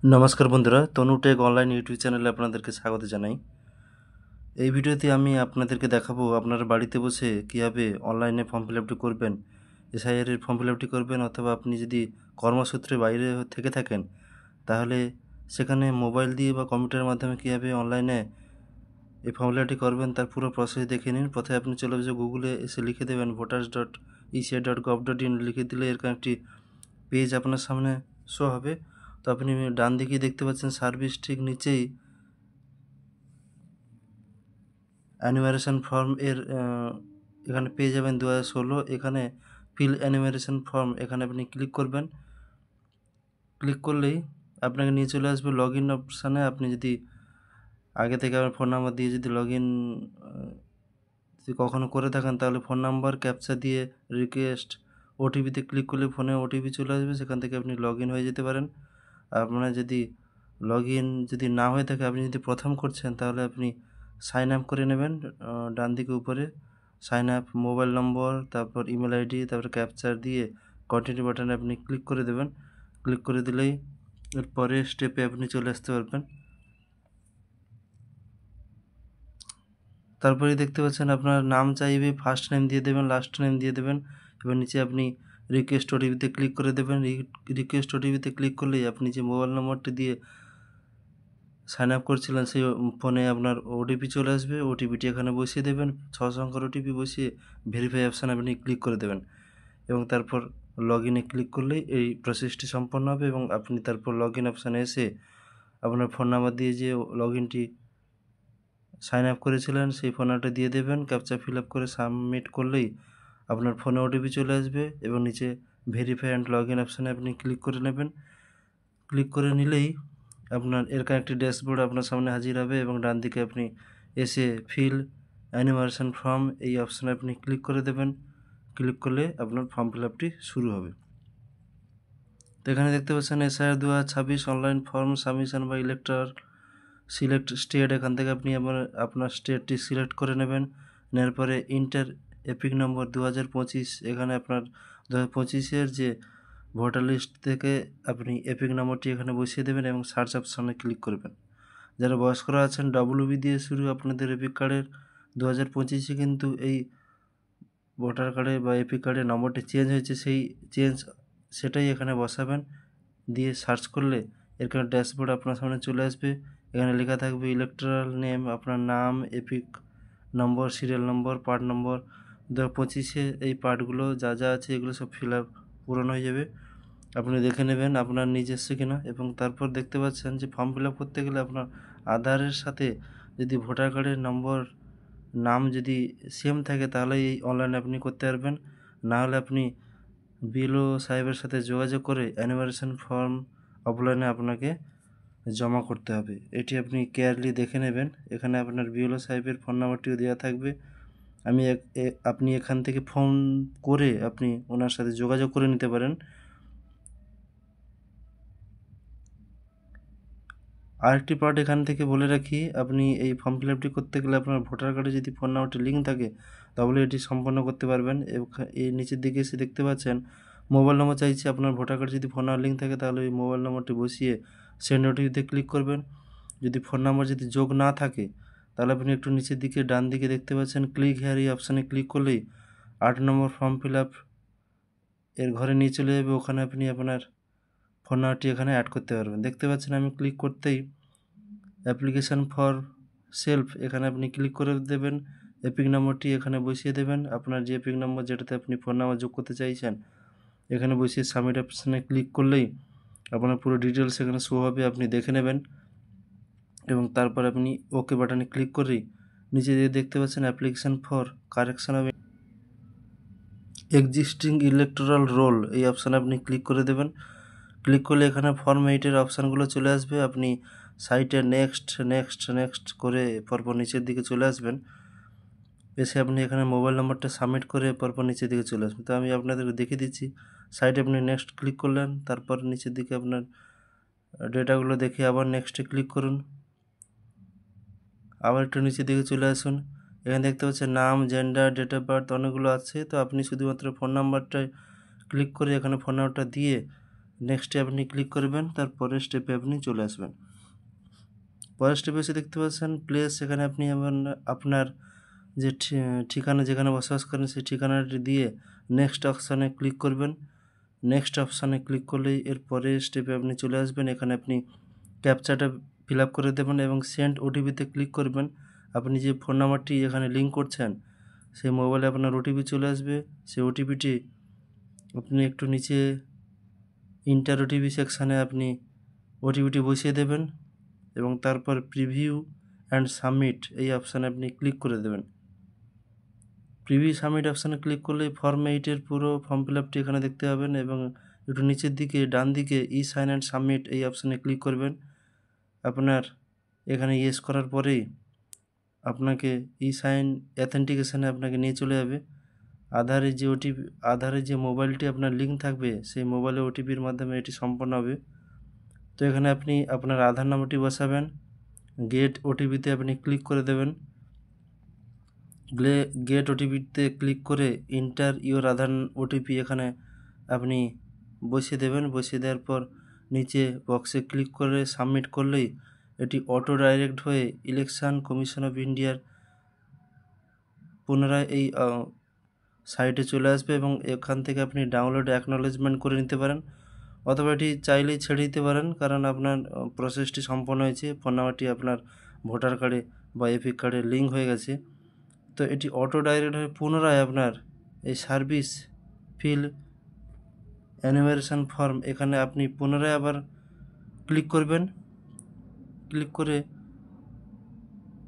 নমস্কার বন্ধুরা, তনুটেক online YouTube চ্যানেলে আপনাদেরকে স্বাগত জানাই। এই ভিডিওতে আমি আপনাদেরকে দেখাবো আপনারা বাড়িতে বসে কীভাবে অনলাইনে ফর্ম ফিল আপটি করবেন, এসআইআর এর ফর্ম ফিল আপটি করবেন, অথবা আপনি যদি কর্মসূত্রে বাইরে থেকে থাকেন তাহলে সেখানে মোবাইল দিয়ে বা কম্পিউটারের মাধ্যমে কীভাবে অনলাইনে এই ফর্ম ফিল আপটি করবেন তার পুরো প্রসেস দেখে নিন। প্রথমে আপনি চলে যাবেন গুগলে, এসে লিখে দেবেন voters.eci.gov.in, লিখে দিলে এরকম একটি পেজ আপনার সামনে শো হবে। তো আপনি ডান দিকে দেখতে পাচ্ছেন সার্ভিস, ঠিক নিচেই অ্যানিমেশন ফর্ম এর এখানে পেয়ে যাবেন 2016। এখানে ফিল অ্যানিমেশন ফর্ম, এখানে আপনি ক্লিক করবেন। ক্লিক করলেই আপনাকে নিয়ে চলে আসবে লগ ইন অপশানে। আপনি যদি আগে থেকে আমার ফোন নাম্বার দিয়ে যদি লগ ইন যদি কখনও করে থাকেন তাহলে ফোন নাম্বার ক্যাপচা দিয়ে রিকোয়েস্ট ওটিপিতে ক্লিক করলে ফোনে ওটিপি চলে আসবে, সেখান থেকে আপনি লগ ইন হয়ে যেতে পারেন। আপনার যদি লগ ইন যদি না হয়ে থাকে, আপনি যদি প্রথম করছেন তাহলে আপনি সাইন আপ করে নেবেন। ডান দিকে উপরে সাইন আপ, মোবাইল নম্বর, তারপর ইমেল আইডি, তারপর ক্যাপচার দিয়ে কন্টিনিউ বাটনে আপনি ক্লিক করে দেবেন। ক্লিক করে দিলেই এর পরের স্টেপে আপনি চলে আসতে পারবেন। তারপরে দেখতে পাচ্ছেন আপনার নাম চাইবে, ফার্স্ট নেম দিয়ে দেবেন, লাস্ট নেম দিয়ে দেবেন। এবার নিচে আপনি রিকোয়েস্ট ওটিপিতে ক্লিক করে দেবেন। রিকোয়েস্ট ওটিপিতে ক্লিক করলেই আপনি যে মোবাইল নম্বরটি দিয়ে সাইন আপ করছিলেন সেই ফোনে আপনার ওটিপি চলে আসবে। ওটিপিটি এখানে বসিয়ে দেবেন, 6 সংখ্যার ওটিপি বসিয়ে ভেরিফাই অপশানে আপনি ক্লিক করে দেবেন এবং তারপর লগ ইনে ক্লিক করলেই এই প্রসেসটি সম্পন্ন হবে এবং আপনি তারপর লগ ইন অপশানে এসে আপনার ফোন নাম্বার দিয়ে যে লগ ইনটি সাইন আপ করেছিলেন সেই ফোন নাম্বারটা দিয়ে দেবেন। ক্যাপচা ফিল আপ করে সাবমিট করলেই আপনার ফোনে ওটিপি চলে আসবে এবং নিচে ভেরিফাই অ্যান্ড লগ ইন অপশানে আপনি ক্লিক করে নেবেন। ক্লিক করে নিলেই আপনার এরকম একটি ড্যাশবোর্ড আপনার সামনে হাজির হবে এবং ডান দিকে আপনি এসে ফিল অ্যানিমেশন ফর্ম এই অপশানে আপনি ক্লিক করে দেবেন। ক্লিক করলে আপনার ফর্ম ফিল আপটি শুরু হবে। তো এখানে দেখতে পাচ্ছেন এসআইআর 2026 অনলাইন ফর্ম সাবমিশন বা ইলেকট্রাল সিলেক্ট স্টেট। এখান থেকে আপনি আপনার স্টেটটি সিলেক্ট করে নেবেন। নেওয়ার পরে ইন্টার এপিক নম্বর 2025, এখানে আপনার 2025-এর যে ভোটার লিস্ট থেকে আপনি এপিক নম্বরটি এখানে বসিয়ে দেবেন এবং সার্চ অপশানে ক্লিক করবেন। যারা বয়স্করা আছেন WB দিয়ে শুরু আপনাদের এপিক কার্ডের 2025-এ কিন্তু এই ভোটার কার্ডে বা এপিক কার্ডের নম্বরটি চেঞ্জ হয়েছে, সেই সেটাই এখানে বসাবেন। দিয়ে সার্চ করলে এরকম ড্যাশবোর্ড আপনার সামনে চলে আসবে। এখানে লেখা থাকবে ইলেকট্রাল নেম, আপনার নাম, EPIC number, serial number, part number. 2025-এ এই পার্টগুলো যা যা আছে এগুলো সব ফিল আপ পূরণ হয়ে যাবে। আপনি দেখে নেবেন আপনার নিজস্ব কিনা এবং তারপর দেখতে পাচ্ছেন যে ফর্ম ফিল আপ করতে গেলে আপনার আধারের সাথে যদি ভোটার কার্ডের নম্বর নাম যদি সেম থাকে তাহলে এই অনলাইনে আপনি করতে পারবেন। না হলে আপনি বিএলও সাহেবের সাথে যোগাযোগ করে অ্যানিমেশন ফর্ম অফলাইনে আপনাকে জমা করতে হবে। এটি আপনি কেয়ারলি দেখে নেবেন। এখানে আপনার বিএলও সাহেবের ফোন নাম্বারটিও দেওয়া থাকবে। আপনি এখান থেকে ফোন করে আপনি ওনার সাথে যোগাযোগ করে নিতে পারেন। আরেকটি পার্ট এখান থেকে বলে রাখি, আপনি এই ফর্ম ফিল আপটি করতে গেলে আপনার ভোটার কার্ডে যদি ফোন নাম্বারটি লিঙ্ক থাকে তাহলে এটি সম্পন্ন করতে পারবেন। এই নিচের দিকে এসে দেখতে পাচ্ছেন মোবাইল নম্বর চাইছে। আপনার ভোটার কার্ডে যদি ফোন নাম্বার লিঙ্ক থাকে তাহলে ওই মোবাইল নম্বরটি বসিয়ে সেন্ড ওটিপিতে ক্লিক করবেন। যদি ফোন নাম্বার যদি যোগ না থাকে তাহলে আপনি একটু নিচের দিকে ডান দিকে দেখতে পাচ্ছেন ক্লিক হেয়ার, এই অপশানে ক্লিক করলেই 8 নম্বর ফর্ম ফিল আপ এর ঘরে নিয়ে চলে যাবে। ওখানে আপনি আপনার ফোন নাম্বারটি এখানে অ্যাড করতে পারবেন। দেখতে পাচ্ছেন আমি ক্লিক করতেই অ্যাপ্লিকেশান ফর সেলফ এখানে আপনি ক্লিক করে দেবেন। এপিক নম্বরটি এখানে বসিয়ে দেবেন, আপনার যে এপিক নম্বর যেটাতে আপনি ফোন নাম্বার যোগ করতে চাইছেন এখানে বসিয়ে সাবমিট অপশানে ক্লিক করলেই আপনার পুরো ডিটেলস এখানে শো হবে, আপনি দেখে নেবেন এবং তারপর আপনি ওকে বাটনে ক্লিক করেই নিচে দিয়ে দেখতে পাচ্ছেন application for correction of existing electoral role এই অপশানে আপনি ক্লিক করে দেবেন। ক্লিক করলে এখানে ফর্ম 8-এর অপশানগুলো চলে আসবে। আপনি সাইটে নেক্সট নেক্সট নেক্সট করে পরপর নিচের দিকে চলে আসবেন। এসে আপনি এখানে মোবাইল নাম্বারটা সাবমিট করে পরপর নিচের দিকে চলে আসবেন। তো আমি আপনাদেরকে দেখিয়ে দিচ্ছি। সাইটে আপনি নেক্সট ক্লিক করলেন, তারপর নিচের দিকে আপনার ডেটাগুলো দেখে আবার নেক্সটে ক্লিক করুন। আবার একটু নিচের দিকে চলে আসুন। এখানে দেখতে পাচ্ছেন নাম, জেন্ডার, ডেট অফ বার্থ অনেকগুলো আছে। তো আপনি শুধুমাত্র ফোন নাম্বারটায় ক্লিক করে এখানে ফোন নাম্বারটা দিয়ে নেক্সটে আপনি ক্লিক করবেন, তারপরের স্টেপে আপনি চলে আসবেন। পরের স্টেপে এসে দেখতে পাচ্ছেন প্লেস, এখানে আপনি আপনার যে ঠিকানা যেখানে বসবাস করেন সেই ঠিকানাটি দিয়ে নেক্সট অপশানে ক্লিক করবেন। নেক্সট অপশানে ক্লিক করলেই এর পরের স্টেপে আপনি চলে আসবেন। এখানে আপনি ক্যাপচাটা ফিল আপ করে দেবেন এবং সেন্ড ওটিপিতে ক্লিক করবেন। আপনি যে ফোন নাম্বারটি এখানে লিঙ্ক করছেন সেই মোবাইলে আপনার ওটিপি চলে আসবে। সেই ওটিপিটি আপনি একটু নিচে ইন্টার ওটিপি সেকশানে আপনি ওটিপিটি বসিয়ে দেবেন এবং তারপর প্রিভিউ অ্যান্ড সাবমিট এই অপশানে আপনি ক্লিক করে দেবেন। প্রিভিউ সাবমিট অপশানে ক্লিক করলে ফর্ম 8-এর পুরো ফর্ম ফিল আপটি এখানে দেখতে পাবেন এবং একটু নিচের দিকে ডান দিকে ই সাইন অ্যান্ড সাবমিট এই অপশানে ক্লিক করবেন। আপনার এখানে ইয়েস করার পরেই আপনাকে ই সাইন অথেন্টিকেশানে আপনাকে নিয়ে চলে যাবে। আধারের যে মোবাইলটি আপনার লিঙ্ক থাকবে সেই মোবাইলে ওটিপির মাধ্যমে এটি সম্পন্ন হবে। তো এখানে আপনি আপনার আধার নাম্বারটি বসাবেন, গেট ওটিপিতে আপনি ক্লিক করে দেবেন। গেট ওটিপিতে ক্লিক করে ইন্টার ইওর আধার ওটিপি এখানে আপনি বসিয়ে দেবেন। বসিয়ে দেওয়ার পর নিচে বক্সে ক্লিক করে সাবমিট করলেই এটি অটো ডাইরেক্ট হয়ে ইলেকশন কমিশন অফ ইন্ডিয়ার পুনরায় এই সাইটে চলে আসবে এবং এখান থেকে আপনি ডাউনলোড অ্যাকনলেজমেন্ট করে নিতে পারেন, অথবা এটি চাইলেই ছেড়ে দিতে পারেন, কারণ আপনার প্রসেসটি সম্পন্ন হয়েছে, ফোন নাম্বারটি আপনার ভোটার কার্ডে বা এপিক কার্ডে লিঙ্ক হয়ে গেছে। তো এটি অটো ডাইরেক্ট হয়ে পুনরায় আপনার এই সার্ভিস ফিল অ্যানুমারেশন ফর্ম এখানে আপনি পুনরায় আবার ক্লিক করবেন। ক্লিক করে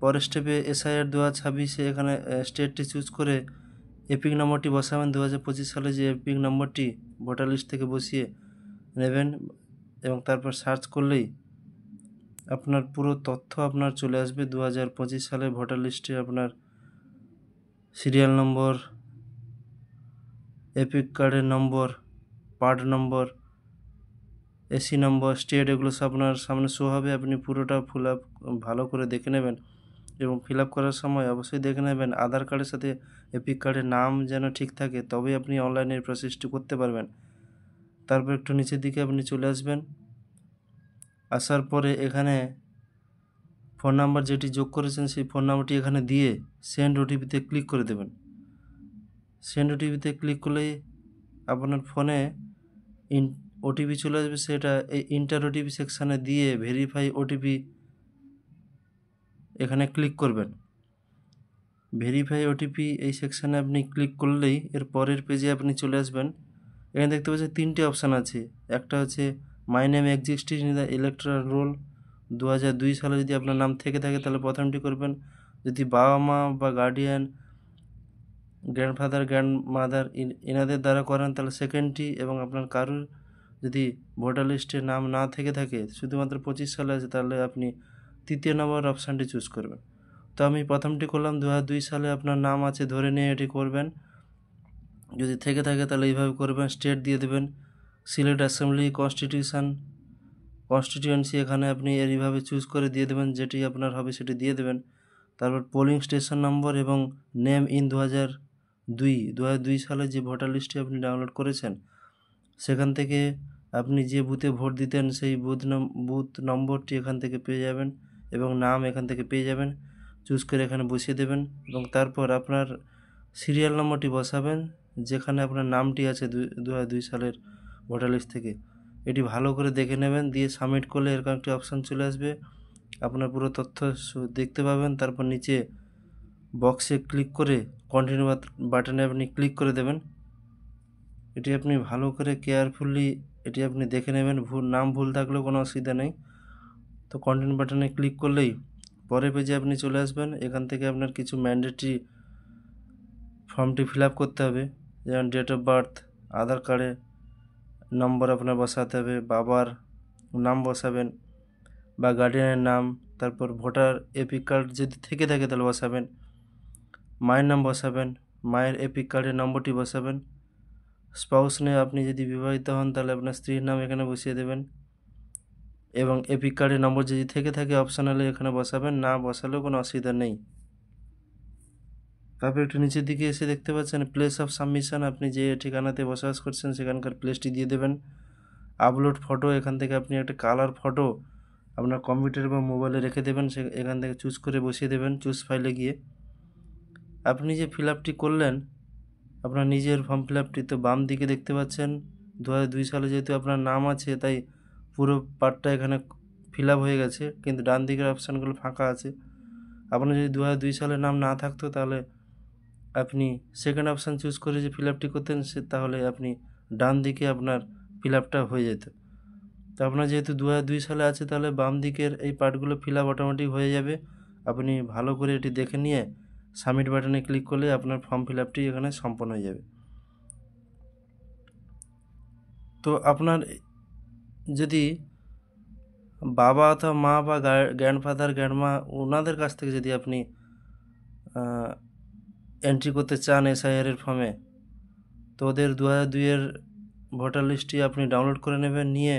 পরের স্টেপে SIR 2026 এখানে স্টেটটি চুজ করে এপিক নম্বরটি বসাবেন। 2025 সালে যে এপিক নম্বরটি ভোটার লিস্ট থেকে বসিয়ে নেবেন এবং তারপর সার্চ করলেই আপনার পুরো তথ্য আপনার চলে আসবে। 2025 সালে ভোটার লিস্টে আপনার সিরিয়াল নম্বর, এপিক কার্ডের নম্বর, পার্ট নম্বর, এসি নম্বর, স্টেট এগুলো সব আপনার সামনে শো হবে। আপনি পুরোটা ফিল আপ ভালো করে দেখে নেবেন এবং ফিল আপ করার সময় অবশ্যই দেখে নেবেন আধার কার্ডের সাথে এপিক কার্ডের নাম যেন ঠিক থাকে, তবেই আপনি অনলাইনে এই প্রসেসটি করতে পারবেন। তারপর একটু নিচের দিকে আপনি চলে আসবেন। আসার পরে এখানে ফোন নাম্বার যেটি যোগ করেছেন সেই ফোন নাম্বারটি এখানে দিয়ে সেন্ড ওটিপিতে ক্লিক করে দেবেন। সেন্ড ওটিপিতে ক্লিক করলেই আপনার ফোনে ওটিপি চলে আসবে। সেটা এই ইন্টার ওটিপি সেকশানে দিয়ে ভেরিফাই ওটিপি এখানে ক্লিক করবেন। ভেরিফাই ওটিপি এই সেকশানে আপনি ক্লিক করলেই এর পরের পেজে আপনি চলে আসবেন। এখানে দেখতে পাচ্ছেন 3টে অপশান আছে। একটা হচ্ছে my name existing in the electoral roll. 2002 সালে যদি আপনার নাম থেকে থাকে তাহলে প্রথমটি করবেন। যদি বাবা মা বা গার্ডিয়ান, গ্র্যান্ডফাদার, গ্র্যান্ডমাদার এনাদের দ্বারা করেন তাহলে সেকেন্ডটি, এবং আপনার কারুর যদি ভোটার লিস্টে নাম না থেকে থাকে শুধুমাত্র 25 সালে আছে তাহলে আপনি 3য় নম্বর অপশানটি চুজ করবেন। তো আমি প্রথমটি করলাম, 2002 সালে আপনার নাম আছে ধরে নিয়ে এটি করবেন। যদি থেকে থাকে তাহলে এইভাবে করবেন, স্টেট দিয়ে দেবেন, সিলেক্ট অ্যাসেম্বলি কনস্টিটিউয়েন্সি এখানে আপনি এইভাবে চুজ করে দিয়ে দেবেন, যেটি আপনার হবে সেটি দিয়ে দেবেন। তারপর পোলিং স্টেশন নম্বর এবং নেম ইন 2002 সালে যে ভোটার লিস্টটি আপনি ডাউনলোড করেছেন সেখান থেকে আপনি যে বুথে ভোট দিতেন সেই বুথ নম্বরটি এখান থেকে পেয়ে যাবেন এবং নাম এখান থেকে পেয়ে যাবেন। চুজ করে এখানে বসিয়ে দেবেন এবং তারপর আপনার সিরিয়াল নম্বরটি বসাবেন যেখানে আপনার নামটি আছে 2002 সালের ভোটার লিস্ট থেকে। এটি ভালো করে দেখে নেবেন, দিয়ে সাবমিট করলে এরকম একটি অপশান চলে আসবে। আপনার পুরো তথ্য দেখতে পাবেন। তারপর নিচে বক্সে ক্লিক করে কন্টিনিউ বাটনে আপনি ক্লিক করে দেবেন। এটি আপনি ভালো করে কেয়ারফুলি এটি আপনি দেখে নেবেন, নাম ভুল থাকলেও কোনো অসুবিধা নেই। তো কন্টিনিউ বাটনে ক্লিক করলেই পরের পেজে আপনি চলে আসবেন। এখান থেকে আপনার কিছু ম্যান্ডেটরি ফর্মটি ফিল আপ করতে হবে, যেমন ডেট অফ বার্থ, আধার কার্ডের নম্বর আপনার বসাতে হবে, বাবার নাম বসাবেন বা গার্ডিয়ানের নাম, তারপর ভোটার এপিক কার্ড যদি থেকে থাকে তাহলে বসাবেন, মায়ের নাম বসাবেন, মায়ের এপিক কার্ডের নম্বরটি বসাবেন। স্পাউস নিয়ে আপনি যদি বিবাহিত হন তাহলে আপনার স্ত্রীর নাম এখানে বসিয়ে দেবেন এবং এপিক কার্ডের নম্বর যদি থেকে থাকে অপশনালে এখানে বসাবেন, না বসালেও কোনো অসুবিধা নেই। তারপর একটু নিচের দিকে এসে দেখতে পাচ্ছেন প্লেস অফ সাবমিশন, আপনি যে ঠিকানাতে বসবাস করছেন সেখানকার প্লেসটি দিয়ে দেবেন। আপলোড ফটো, এখান থেকে আপনি একটা কালার ফটো আপনার কম্পিউটার বা মোবাইলে রেখে দেবেন, এখান থেকে চুজ করে বসিয়ে দেবেন চুজ ফাইলে গিয়ে। আপনি যে ফিল আপটি করলেন আপনার নিজের ফর্ম ফিল আপটি, তো বাম দিকে দেখতে পাচ্ছেন 2002 সালে যেহেতু আপনার নাম আছে তাই পুরো পার্টটা এখানে ফিল আপ হয়ে গেছে, কিন্তু ডান দিকের অপশানগুলো ফাঁকা আছে। আপনার যদি 2002 সালে নাম না থাকতো তাহলে আপনি সেকেন্ড অপশান চুজ করে যে ফিল আপটি করতেন তাহলে আপনি ডান দিকে আপনার ফিল আপটা হয়ে যেত। তো আপনার যেহেতু 2002 সালে আছে তাহলে বাম দিকের এই পার্টগুলো ফিল আপ অটোমেটিক হয়ে যাবে। আপনি ভালো করে এটি দেখে নিয়ে সাবমিট বাটনে ক্লিক করলে আপনার ফর্ম ফিল আপটি এখানে সম্পন্ন হয়ে যাবে। তো আপনার যদি বাবা অথবা মা বা গ্র্যান্ডফাদার গ্র্যান্ডমা ওনাদের কাছ থেকে যদি আপনি এন্ট্রি করতে চান এসআইআরের ফর্মে, তো ওদের 2002-এর ভোটার লিস্টটি আপনি ডাউনলোড করে নেবেন, নিয়ে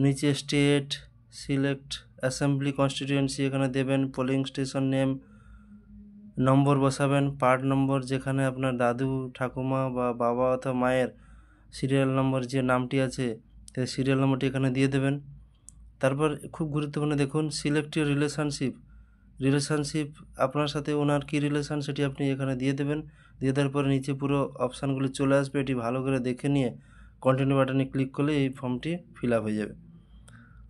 নিচে স্টেট সিলেক্ট অ্যাসেম্বলি কনস্টিটিউয়েন্সি এখানে দেবেন, পোলিং স্টেশন নেম, নম্বর বসাবেন, পার্ট নম্বর যেখানে আপনার দাদু ঠাকুমা বা বাবা অথবা মায়ের সিরিয়াল নম্বর যে নামটি আছে সেই সিরিয়াল নম্বরটি এখানে দিয়ে দেবেন। তারপর খুব গুরুত্বপূর্ণ দেখুন সিলেক্ট ইউর রিলেশনশিপ আপনার সাথে ওনার কী রিলেশন সেটি আপনি এখানে দিয়ে দেবেন। দিয়ে দেওয়ার পরে নিচে পুরো অপশানগুলি চলে আসবে, এটি ভালো করে দেখে নিয়ে কন্টিনিউ বাটনে ক্লিক করলে এই ফর্মটি ফিল আপ হয়ে যাবে।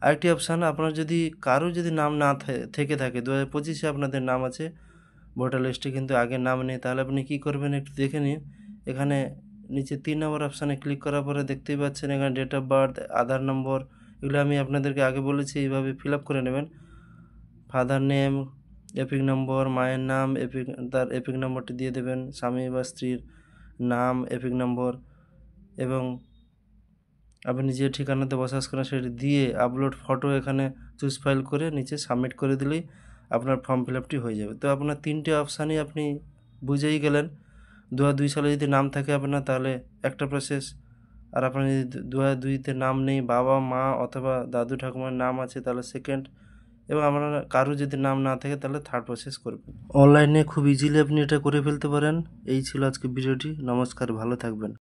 আরেকটি অপশান, আপনার যদি কারো যদি নাম না থেকে থাকে 2025-এ আপনাদের নাম আছে ভোটার লিস্টে কিন্তু আগের নাম নেই, তাহলে আপনি কী করবেন একটু দেখে নিন। এখানে নিচে 3 নম্বর অপশানে ক্লিক করার পরে দেখতেই পাচ্ছেন এখানে ডেট অফ বার্থ, আধার নম্বর, এগুলো আমি আপনাদেরকে আগে বলেছি এইভাবে ফিল আপ করে নেবেন। ফাদার নেম, এপিক নম্বর, মায়ের নাম তার এপিক নম্বরটি দিয়ে দেবেন, স্বামী বা স্ত্রীর নাম এপিক নম্বর, এবং আপনি যে ঠিকানাতে বসবাস করেন সেটি দিয়ে আপলোড ফটো এখানে চুজ ফাইল করে নিচে সাবমিট করে দিলেই আপনার ফর্ম ফিল আপটি হয়ে যাবে। তো আপনার 3টে অপশানই আপনি বুঝেই গেলেন। 2002 সালে যদি নাম থাকে আপনার তাহলে একটা প্রসেস, আর আপনার যদি 2002-তে নাম নেই, বাবা মা অথবা দাদু ঠাকুমার নাম আছে তাহলে সেকেন্ড, এবং আপনার কারো যদি নাম না থাকে তাহলে থার্ড প্রসেস করবেন। অনলাইনে খুব ইজিলি আপনি এটা করে ফেলতে পারেন। এই ছিল আজকে ভিডিওটি। নমস্কার, ভালো থাকবেন।